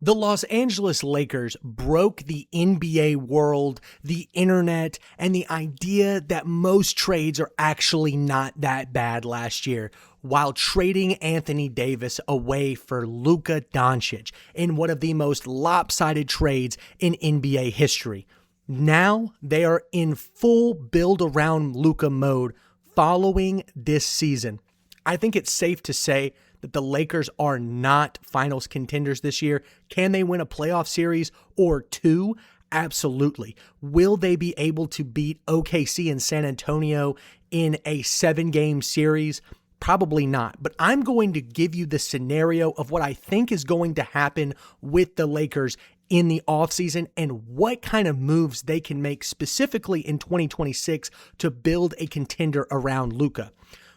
The Los Angeles Lakers broke the NBA world, the internet, and the idea that most trades are actually not that bad last year, while trading Anthony Davis away for Luka Doncic in one of the most lopsided trades in NBA history. Now they are in full build around Luka mode following this season. I think it's safe to say that the Lakers are not finals contenders this year. Can they win a playoff series or two? Absolutely. Will they be able to beat OKC and San Antonio in a 7-game series? Probably not. But I'm going to give you the scenario of what I think is going to happen with the Lakers in the offseason and what kind of moves they can make specifically in 2026 to build a contender around Luka.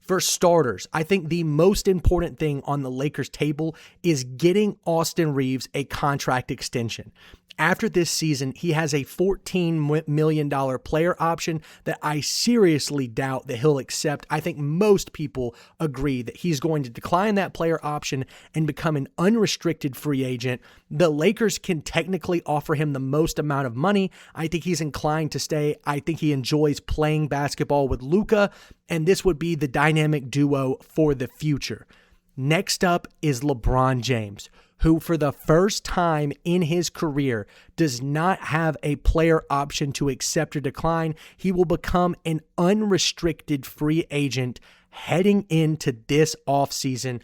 For starters, I think the most important thing on the Lakers table is getting Austin Reeves a contract extension. After this season, he has a $14 million player option that I seriously doubt that he'll accept. I think most people agree that he's going to decline that player option and become an unrestricted free agent. The Lakers can technically offer him the most amount of money. I think he's inclined to stay. I think he enjoys playing basketball with Luka, and this would be the dynamic duo for the future. Next up is LeBron James, who for the first time in his career does not have a player option to accept or decline. He will become an unrestricted free agent heading into this offseason.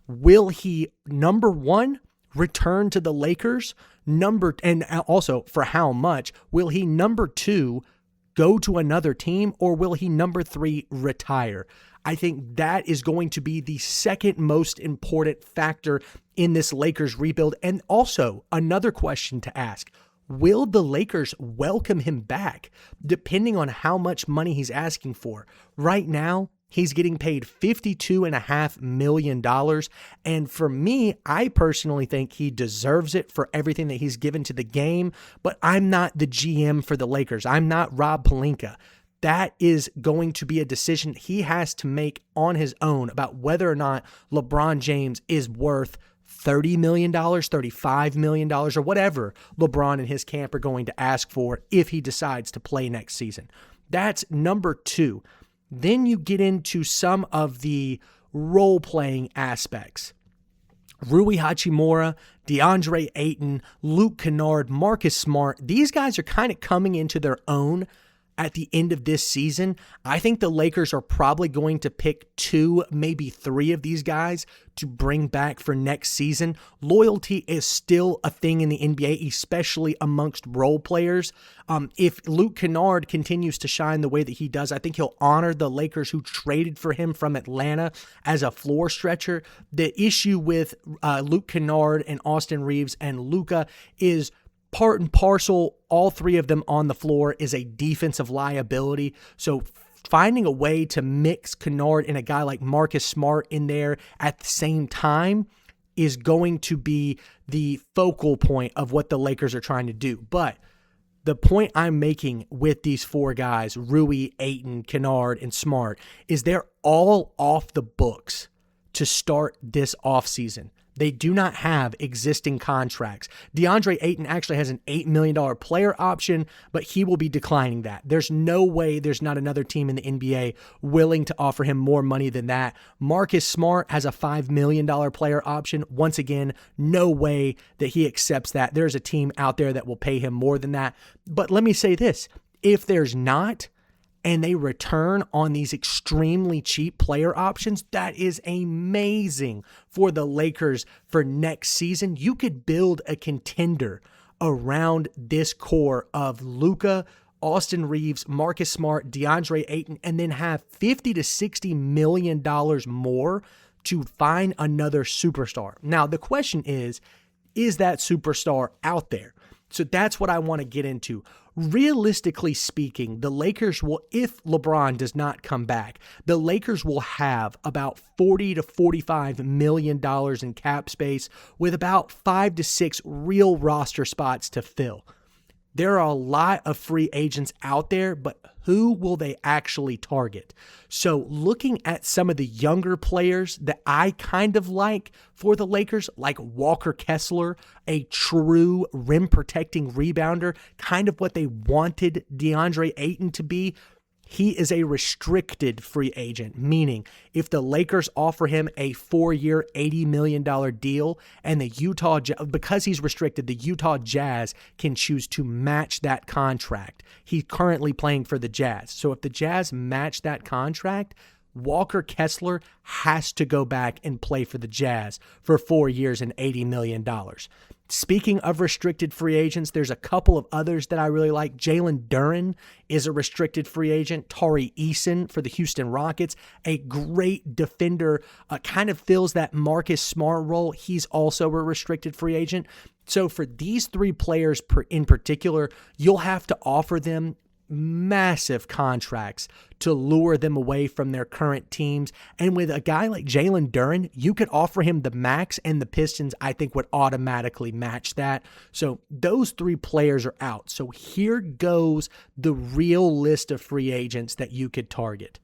Will he, number one, return to the Lakers? And also for how much? Will he, number two, go to another team, or will he, number three, retire? I think that is going to be the second most important factor in this Lakers rebuild. And also, another question to ask, will the Lakers welcome him back, depending on how much money he's asking for? Right now, he's getting paid $52.5 million. And for me, I personally think he deserves it for everything that he's given to the game. But I'm not the GM for the Lakers. I'm not Rob Pelinka. That is going to be a decision he has to make on his own about whether or not LeBron James is worth $30 million, $35 million, or whatever LeBron and his camp are going to ask for if he decides to play next season. That's number two. Then you get into some of the role-playing aspects. Rui Hachimura, DeAndre Ayton, Luke Kennard, Marcus Smart, these guys are kind of coming into their own at the end of this season. I think the Lakers are probably going to pick 2, maybe 3 of these guys to bring back for next season. Loyalty is still a thing in the NBA, especially amongst role players. If Luke Kennard continues to shine the way that he does, I think he'll honor the Lakers who traded for him from Atlanta as a floor stretcher. The issue with Luke Kennard and Austin Reeves and Luka is part and parcel, all 3 of them on the floor is a defensive liability. So finding a way to mix Kennard and a guy like Marcus Smart in there at the same time is going to be the focal point of what the Lakers are trying to do. But the point I'm making with these 4 guys, Rui, Ayton, Kennard, and Smart, is they're all off the books to start this offseason. They do not have existing contracts. DeAndre Ayton actually has an $8 million player option, but he will be declining that. There's no way there's not another team in the NBA willing to offer him more money than that. Marcus Smart has a $5 million player option. Once again, no way that he accepts that. There's a team out there that will pay him more than that. But let me say this, if there's not, and they return on these extremely cheap player options, that is amazing for the Lakers for next season. You could build a contender around this core of Luka, Austin Reeves, Marcus Smart, DeAndre Ayton, and then have $50 to $60 million more to find another superstar. Now, the question is that superstar out there? So that's what I want to get into. Realistically speaking, the Lakers will, if LeBron does not come back, the Lakers will have about $40 to $45 million in cap space with about 5 to 6 real roster spots to fill. There are a lot of free agents out there, but who will they actually target? So looking at some of the younger players that I kind of like for the Lakers, like Walker Kessler, a true rim protecting rebounder, kind of what they wanted DeAndre Ayton to be. He is a restricted free agent, meaning if the Lakers offer him a 4-year, $80 million deal and because he's restricted, the Utah Jazz can choose to match that contract. He's currently playing for the Jazz. So if the Jazz match that contract, Walker Kessler has to go back and play for the Jazz for 4 years and $80 million. Speaking of restricted free agents, there's a couple of others that I really like. Jalen Duren is a restricted free agent. Tari Eason for the Houston Rockets, a great defender, kind of fills that Marcus Smart role. He's also a restricted free agent. So for these three players in particular, you'll have to offer them massive contracts to lure them away from their current teams. And with a guy like Jalen Duren, you could offer him the max, and the Pistons, I think, would automatically match that. So those three players are out. So here goes the real list of free agents that you could target.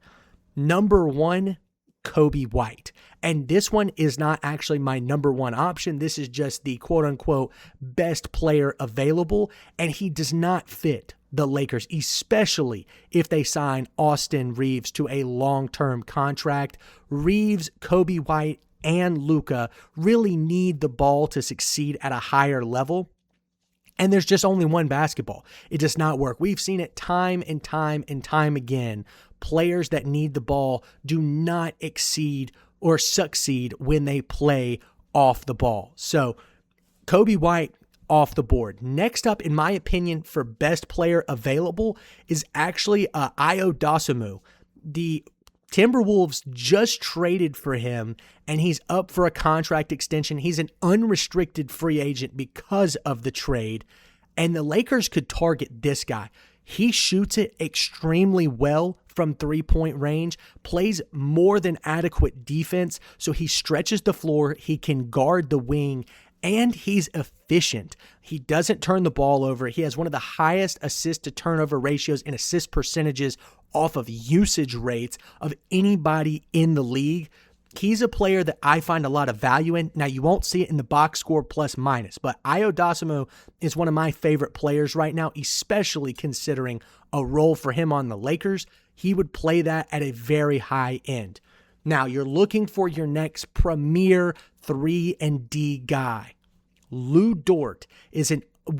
Number 1, Kobe White. And this one is not actually my number 1 option. This is just the quote-unquote best player available, and he does not fit the Lakers, especially if they sign Austin Reeves to a long-term contract. Reeves, Kobe White, and Luka really need the ball to succeed at a higher level. And there's just only one basketball. It does not work. We've seen it time and time and time again. Players that need the ball do not exceed or succeed when they play off the ball. So Kobe White, off the board. Next up, in my opinion, for best player available is actually Ayo Dosunmu. The Timberwolves just traded for him, and he's up for a contract extension. He's an unrestricted free agent because of the trade, and the Lakers could target this guy. He shoots it extremely well from three-point range, plays more than adequate defense, so he stretches the floor, he can guard the wing, and he's efficient. He doesn't turn the ball over. He has one of the highest assist-to-turnover ratios and assist percentages off of usage rates of anybody in the league. He's a player that I find a lot of value in. Now, you won't see it in the box score plus minus, but Ayo Dosunmu is one of my favorite players right now, especially considering a role for him on the Lakers. He would play that at a very high end. Now, you're looking for your next premier 3-and-D guy. Lou Dort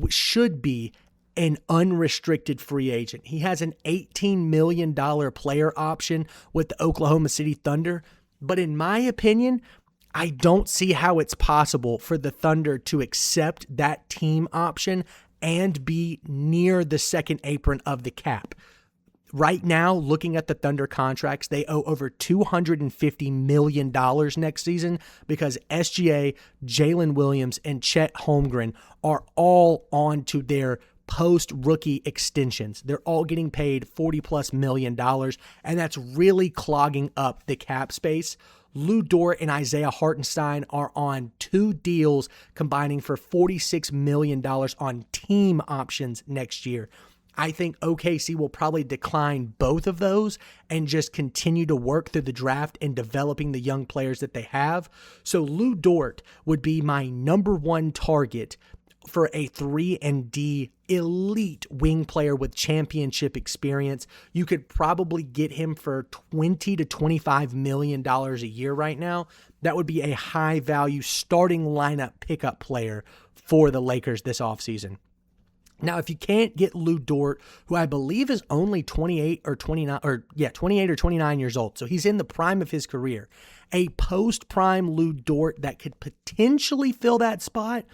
should be an unrestricted free agent. He has an $18 million player option with the Oklahoma City Thunder, but in my opinion, I don't see how it's possible for the Thunder to accept that team option and be near the second apron of the cap. Right now, looking at the Thunder contracts, they owe over $250 million next season because SGA, Jalen Williams, and Chet Holmgren are all on to their post-rookie extensions. They're all getting paid $40+ million, and that's really clogging up the cap space. Lou Dort and Isaiah Hartenstein are on 2 deals combining for $46 million on team options next year. I think OKC will probably decline both of those and just continue to work through the draft and developing the young players that they have. So Lou Dort would be my number 1 target for a 3-and-D elite wing player with championship experience. You could probably get him for $20 to $25 million a year right now. That would be a high value starting lineup pickup player for the Lakers this offseason. Now, if you can't get Lou Dort, who I believe is only 28 or 29 years old, so he's in the prime of his career, a post-prime Lou Dort that could potentially fill that spot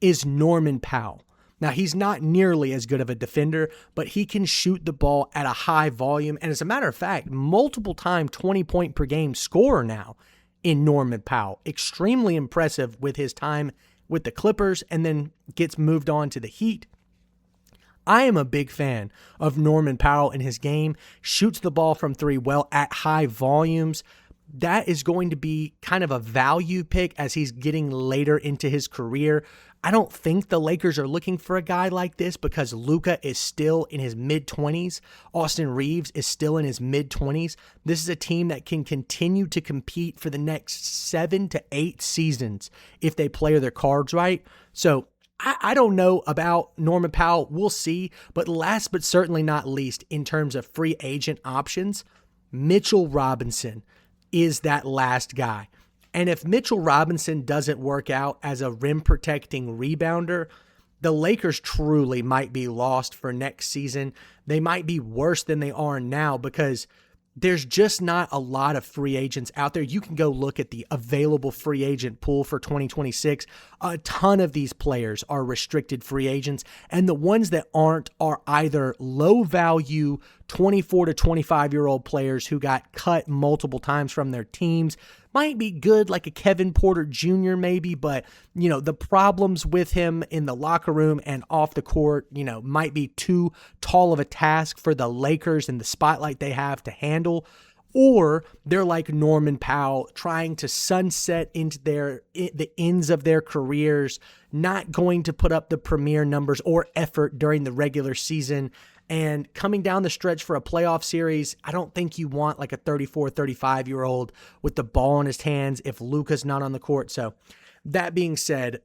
is Norman Powell. Now, he's not nearly as good of a defender, but he can shoot the ball at a high volume, and as a matter of fact, multiple-time 20-point-per-game scorer now in Norman Powell. Extremely impressive with his time with the Clippers, and then gets moved on to the Heat. I am a big fan of Norman Powell in his game, shoots the ball from 3 well at high volumes. That is going to be kind of a value pick as he's getting later into his career. I don't think the Lakers are looking for a guy like this because Luka is still in his mid-20s. Austin Reeves is still in his mid-20s. This is a team that can continue to compete for the next 7 to 8 seasons if they play their cards right. So I don't know about Norman Powell. We'll see. But last but certainly not least, in terms of free agent options, Mitchell Robinson is that last guy. And if Mitchell Robinson doesn't work out as a rim-protecting rebounder, the Lakers truly might be lost for next season. They might be worse than they are now because there's just not a lot of free agents out there. You can go look at the available free agent pool for 2026. A ton of these players are restricted free agents, and the ones that aren't are either low-value 24 to 25-year-old players who got cut multiple times from their teams. Might be good, like a Kevin Porter Jr. maybe, but, the problems with him in the locker room and off the court, might be too tall of a task for the Lakers and the spotlight they have to handle. Or they're like Norman Powell, trying to sunset into the ends of their careers, not going to put up the premier numbers or effort during the regular season. And coming down the stretch for a playoff series, I don't think you want like a 34, 35-year-old with the ball in his hands if Luka's not on the court. So that being said,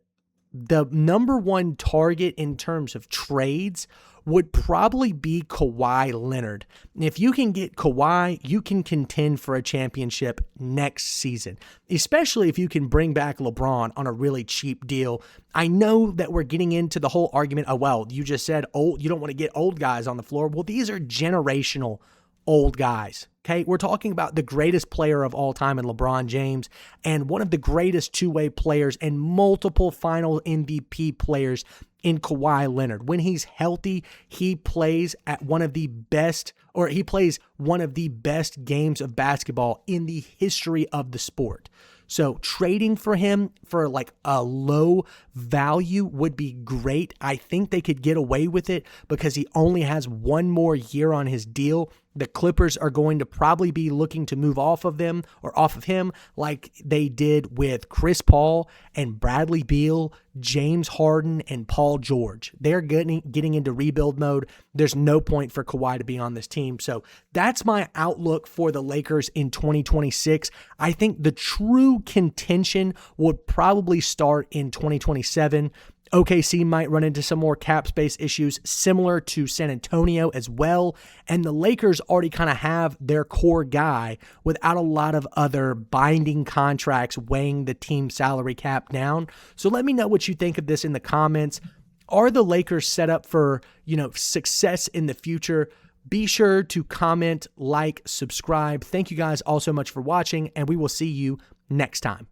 the number one target in terms of trades would probably be Kawhi Leonard. If you can get Kawhi, you can contend for a championship next season, especially if you can bring back LeBron on a really cheap deal. I know that we're getting into the whole argument, you just said old, you don't want to get old guys on the floor. Well, these are generational old guys. Okay, we're talking about the greatest player of all time in LeBron James and one of the greatest two-way players and multiple final MVP players in Kawhi Leonard. When he's healthy, he plays at one of the best games of basketball in the history of the sport. So trading for him for like a low value would be great. I think they could get away with it because he only has one more year on his deal. The Clippers are going to probably be looking to move off of him like they did with Chris Paul and Bradley Beal, James Harden, and Paul George. They're getting into rebuild mode. There's no point for Kawhi to be on this team. So that's my outlook for the Lakers in 2026. I think the true contention would probably start in 2027. OKC might run into some more cap space issues similar to San Antonio as well. And the Lakers already kind of have their core guy without a lot of other binding contracts weighing the team salary cap down. So let me know what you think of this in the comments. Are the Lakers set up for, success in the future? Be sure to comment, like, subscribe. Thank you guys all so much for watching, and we will see you next time.